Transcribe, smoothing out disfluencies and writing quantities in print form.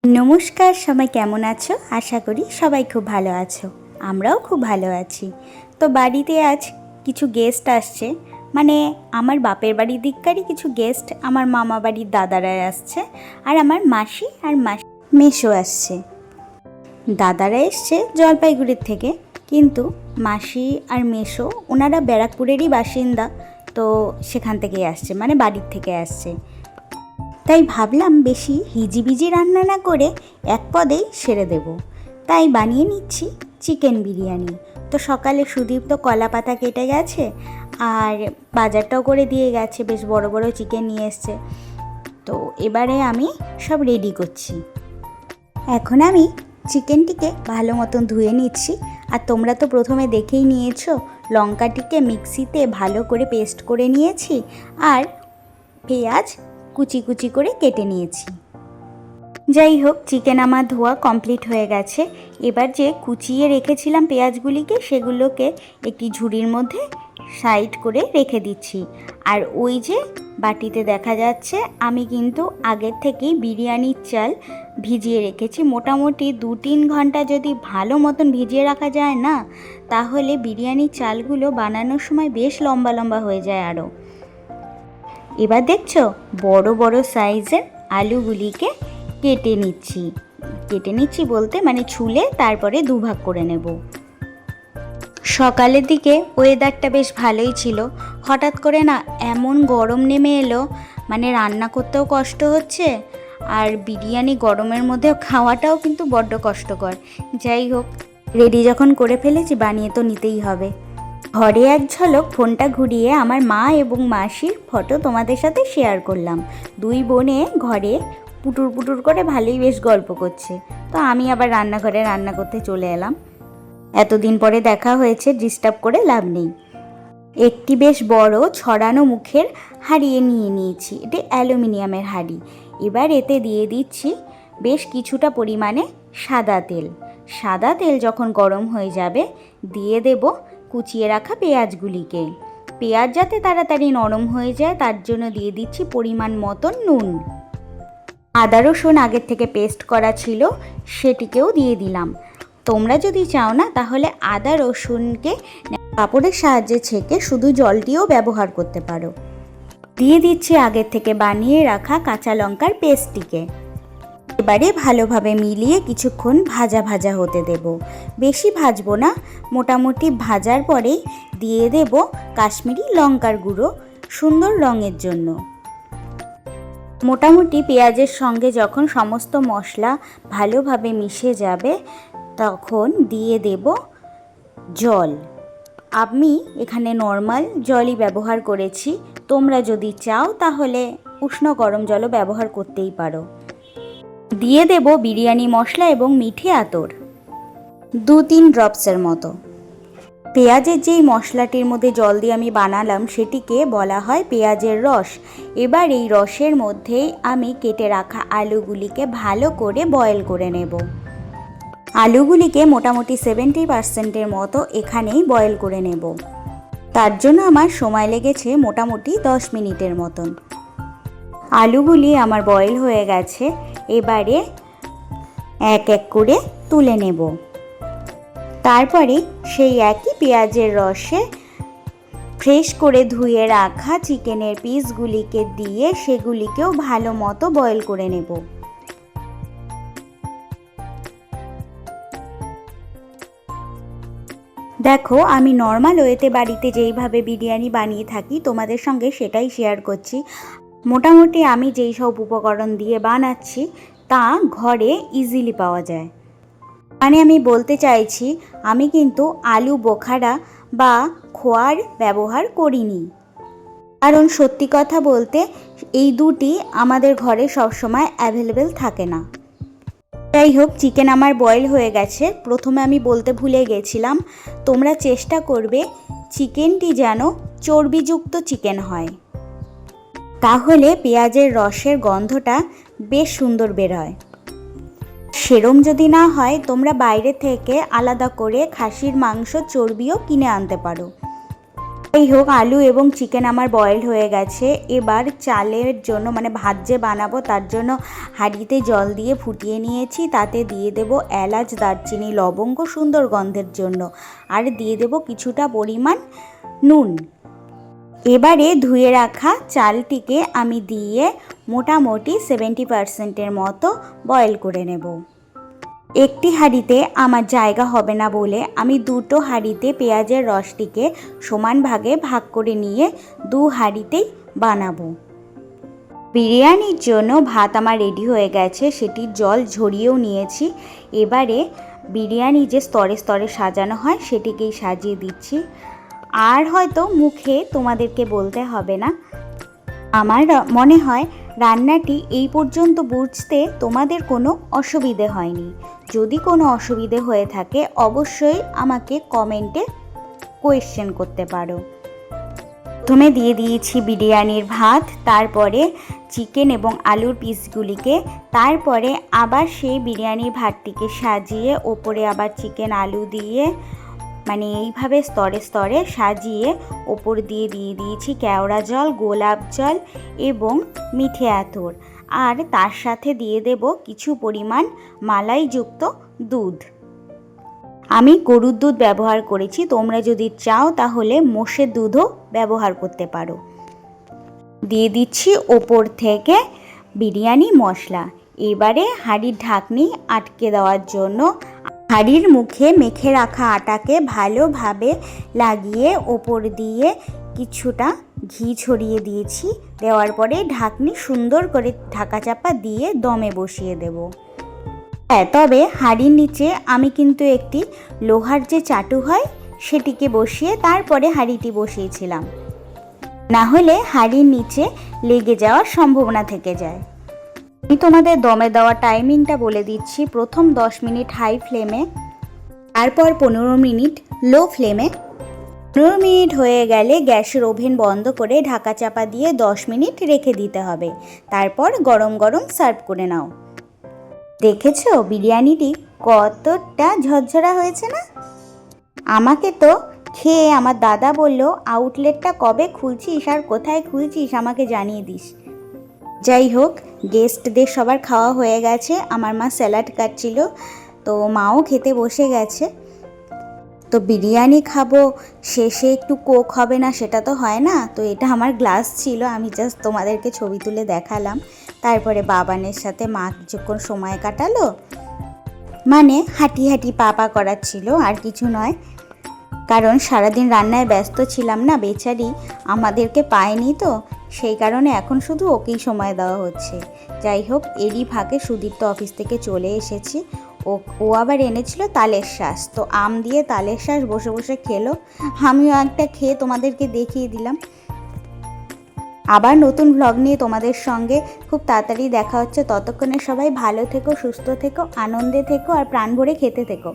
নমস্কার, সবাই কেমন আছো? আশা করি সবাই খুব ভালো আছো। আমরাও খুব ভালো আছি। তো বাড়িতে আজ কিছু গেস্ট আসছে, মানে আমার বাপের বাড়ির দিককারই কিছু গেস্ট, আমার মামা বাড়ির দাদারা আসছে, আর আমার মাসি আর মেসো আসছে। দাদারা এসছে জলপাইগুড়ির থেকে, কিন্তু মাসি আর মেসো ওনারা ব্যারাকপুরেরই বাসিন্দা, তো সেখান থেকেই আসছে, মানে বাড়ির থেকে আসছে। তাই ভাবলাম বেশি হিজিবিজি রান্না না করে এক পদেই সেরে দেব। তাই বানিয়ে নিচ্ছি চিকেন বিরিয়ানি। তো সকালে সুদীপ তো কলা পাতা কেটে গেছে আর বাজারটাও করে দিয়ে গেছে, বেশ বড় বড় চিকেন নিয়ে এসছে। তো এবারে আমি সব রেডি করছি। এখন আমি চিকেনটিকে ভালো মতন ধুয়ে নিচ্ছি। আর তোমরা তো প্রথমে দেখেই নিয়েছো, লঙ্কাটিকে মিক্সিতে ভালো করে পেস্ট করে নিয়েছি আর পেঁয়াজ কুচি কুচি করে কেটে নিয়েছি। যাই হোক, চিকেন আমার ধোয়া কমপ্লিট হয়ে গেছে। এবার যে কুচিয়ে রেখেছিলাম পেঁয়াজগুলিকে, সেগুলোকে একটি ঝুড়ির মধ্যে সাইড করে রেখে দিচ্ছি। আর ওই যে বাটিতে দেখা যাচ্ছে, আমি কিন্তু আগের থেকেই বিরিয়ানির চাল ভিজিয়ে রেখেছি। মোটামুটি 2-3 ঘন্টা যদি ভালো মতন ভিজিয়ে রাখা যায় না, তাহলে বিরিয়ানির চালগুলো বানানোর সময় বেশ লম্বা লম্বা হয়ে যায় আরও। এবার দেখছো, বড় বড় সাইজের আলুগুলিকে কেটে নিচ্ছি বলতে মানে ছুলে তারপরে দুভাগ করে নেব। সকালের দিকে ওয়েদারটা বেশ ভালোই ছিল, হঠাৎ করে না এমন গরম নেমে এলো, মানে রান্না করতেও কষ্ট হচ্ছে, আর বিরিয়ানি গরমের মধ্যে খাওয়াটাও কিন্তু বড্ড কষ্টকর। যাই হোক, রেডি যখন করে ফেলেছি, বানিয়ে তো নিতেই হবে। ঘরে এক ঝলক ফোনটা ঘুরিয়ে আমার মা এবং মাসির ফটো তোমাদের সাথে শেয়ার করলাম। দুই বোনে ঘরে পুটুর পুটুর করে ভালোই বেশ গল্প করছে। তো আমি আবার রান্নাঘরে রান্না করতে চলে এলাম। এতদিন পরে দেখা হয়েছে, ডিস্টার্ব করে লাভ নেই। একটি বেশ বড় ছড়ানো মুখের হাঁড়ি নিয়ে নিয়েছি, এটি অ্যালুমিনিয়ামের হাঁড়ি। এবার এতে দিয়ে দিচ্ছি বেশ কিছুটা পরিমাণে সাদা তেল। সাদা তেল যখন গরম হয়ে যাবে, দিয়ে দেব কুচিয়ে রাখা পেঁয়াজগুলিকে। পেঁয়াজ যাতে তাড়াতাড়ি নরম হয়ে যায়, তার জন্য দিয়ে দিচ্ছি পরিমাণ মতন নুন। আদা রসুন আগের থেকে পেস্ট করা ছিল, সেটিকেও দিয়ে দিলাম। তোমরা যদি চাও না, তাহলে আদা রসুনকে কাপড়ের সাহায্যে ছেঁকে শুধু জলটিও ব্যবহার করতে পারো। দিয়ে দিচ্ছি আগের থেকে বানিয়ে রাখা কাঁচা লঙ্কার পেস্টটিকে। এবারে ভালোভাবে মিলিয়ে কিছুক্ষণ ভাজা ভাজা হতে দেব। বেশি ভাজবো না, মোটামুটি ভাজার পরেই দিয়ে দেব কাশ্মীরি লঙ্কার গুঁড়ো সুন্দর রঙের জন্য। মোটামুটি পেঁয়াজের সঙ্গে যখন সমস্ত মশলা ভালোভাবে মিশে যাবে, তখন দিয়ে দেব জল। আমি এখানে নর্মাল জলই ব্যবহার করেছি, তোমরা যদি চাও তাহলে উষ্ণ গরম জলও ব্যবহার করতেই পারো। দিয়ে দেব বিরিয়ানি মশলা এবং মিঠে আতর 2-3 ড্রপসের মতো। পেঁয়াজের যেই মশলাটির মধ্যে জল দিয়ে আমি বানালাম, সেটিকে বলা হয় পেঁয়াজের রস। এবার এই রসের মধ্যেই আমি কেটে রাখা আলুগুলিকে ভালো করে বয়েল করে নেব। আলুগুলিকে মোটামুটি 70% মতো এখানেই বয়েল করে নেব। তার জন্য আমার সময় লেগেছে মোটামুটি 10 মিনিটের মতন। আলুগুলি আমার বয়েল হয়ে গেছে, এবারে এক এক করে তুলে নেব। তারপরে সেই একই পেঁয়াজের রসে ফ্রেশ করে ধুয়ে রাখা চিকেনের পিসগুলিকে দিয়ে সেগুলিকেও ভালো মতো বয়েল করে নেব। দেখো, আমি নর্মাল ওয়েতে বাড়িতে যেইভাবে বিরিয়ানি বানিয়ে থাকি তোমাদের সঙ্গে সেটাই শেয়ার করছি। মোটামুটি আমি যেই সব উপকরণ দিয়ে বানাচ্ছি তা ঘরে ইজিলি পাওয়া যায়। মানে আমি বলতে চাইছি, আমি কিন্তু আলু বোখারা বা খোয়ার ব্যবহার করিনি, কারণ সত্যি কথা বলতে এই দুটি আমাদের ঘরে সবসময় অ্যাভেলেবেল থাকে না। যাই হোক, চিকেন আমার বয়েল হয়ে গেছে। প্রথমে আমি বলতে ভুলে গেছিলাম, তোমরা চেষ্টা করবে চিকেনটি যেন চর্বিযুক্ত চিকেন হয়, তাহলে পেঁয়াজের রসের গন্ধটা বেশ সুন্দর বের হয়। সেরম যদি না হয়, তোমরা বাইরে থেকে আলাদা করে খাসির মাংস চর্বিও কিনে আনতে পারো। যাই হোক, আলু এবং চিকেন আমার বয়েলড হয়ে গেছে। এবার চালের জন্য মানে ভাত যে বানাবো তার জন্য হাঁড়িতে জল দিয়ে ফুটিয়ে নিয়েছি। তাতে দিয়ে দেব এলাচ, দারচিনি, লবঙ্গ সুন্দর গন্ধের জন্য, আর দিয়ে দেব কিছুটা পরিমাণ নুন। এবারে ধুয়ে রাখা চালটিকে আমি দিয়ে মোটামুটি 70% মতো বয়েল করে নেব। একটি হাঁড়িতে আমার জায়গা হবে না বলে আমি দুটো হাঁড়িতে পেঁয়াজের রসটিকে সমান ভাগে ভাগ করে নিয়ে দু হাঁড়িতেই বানাবো। বিরিয়ানির জন্য ভাত আমার রেডি হয়ে গেছে, সেটির জল ঝরিয়েও নিয়েছি। এবারে বিরিয়ানি যে স্তরে স্তরে সাজানো হয় সেটিকেই সাজিয়ে দিচ্ছি। আর হয়তো মুখে তোমাদেরকে বলতে হবে না, আমার মনে হয় রান্নাটি এই পর্যন্ত বুঝতে তোমাদের কোনো অসুবিধে হয়নি। যদি কোনো অসুবিধে হয়ে থাকে অবশ্যই আমাকে কমেন্টে কোয়েশ্চেন করতে পারো। প্রথমে দিয়ে দিয়েছি বিরিয়ানির ভাত, তারপরে চিকেন এবং আলুর পিসগুলিকে, তারপরে আবার সেই বিরিয়ানির ভাতটিকে সাজিয়ে ওপরে আবার চিকেন আলু দিয়ে মানে এইভাবে স্তরে স্তরে সাজিয়ে ওপর দিয়ে দিয়েছি কেওড়া জল, গোলাপ জল এবং মিঠে আতর, আর তার সাথে দিয়ে দেব কিছু পরিমাণ মালাইযুক্ত দুধ। আমি গরুর দুধ ব্যবহার করেছি, তোমরা যদি চাও তাহলে মোষের দুধও ব্যবহার করতে পারো। দিয়ে দিচ্ছি ওপর থেকে বিরিয়ানি মশলা। এবারে হাঁড়ির ঢাকনি আটকে দেওয়ার জন্য হাঁড়ির মুখে মেখে রাখা আটাকে ভালোভাবে লাগিয়ে ওপর দিয়ে কিছুটা ঘি ছড়িয়ে দিয়েছি। দেওয়ার পরে ঢাকনি সুন্দর করে ঢাকা চাপা দিয়ে দমে বসিয়ে দেব। হ্যাঁ, তবে হাঁড়ির নিচে আমি কিন্তু একটি লোহার যে চাটু হয় সেটিকে বসিয়ে তারপরে হাঁড়িটি বসিয়েছিলাম, না হলে হাঁড়ির নিচে লেগে যাওয়ার সম্ভাবনা থেকে যায়। আমি তোমাদের দমে দেওয়া টাইমিংটা বলে দিচ্ছি। প্রথম 10 মিনিট হাই ফ্লেমে, তারপর 15 মিনিট লো ফ্লেমে। 15 মিনিট হয়ে গেলে গ্যাসের ওভেন বন্ধ করে ঢাকা চাপা দিয়ে 10 মিনিট রেখে দিতে হবে। তারপর গরম গরম সার্ভ করে নাও। দেখেছো বিরিয়ানিটি কতটা ঝরঝরা হয়েছে না? আমাকে তো খেয়ে আমার দাদা বলল, আউটলেটটা কবে খুলছিস আর কোথায় খুলছিস আমাকে জানিয়ে দিস। যাই হোক, গেস্টদের সবার খাওয়া হয়ে গেছে। আমার মা স্যালাড কাটছিল, তো মাও খেতে বসে গেছে। তো বিরিয়ানি খাবো, শেষে একটু কোক হবে না সেটা তো হয় না। তো এটা আমার গ্লাস ছিল, আমি জাস্ট তোমাদেরকে ছবি তুলে দেখালাম। তারপরে বাবানের সাথে মা কিছুক্ষণ সময় কাটালো, মানে হাঁটি হাঁটি পা করাচ্ছিল, আর কিছু নয়। কারণ সারাদিন রান্নায় ব্যস্ত ছিলাম না, বেচারি আমাদেরকে পায়নি, তো সেই কারণে এখন শুধু ওকেই সময় দেওয়া হচ্ছে। যাই হোক, এরই ফাঁকে সুদীপ্ত অফিস থেকে চলে এসেছি। ও আবার এনেছিল তালের শ্বাস, তো আম দিয়ে তালের শ্বাস বসে বসে খেলো। আমিও একটা খেয়ে তোমাদেরকে দেখিয়ে দিলাম। আবার নতুন ভ্লগ নিয়ে তোমাদের সঙ্গে খুব তাড়াতাড়ি দেখা হচ্ছে। ততক্ষণে সবাই ভালো থেকো, সুস্থ থেকো, আনন্দে থেকো আর প্রাণ ভরে খেতে থেকো।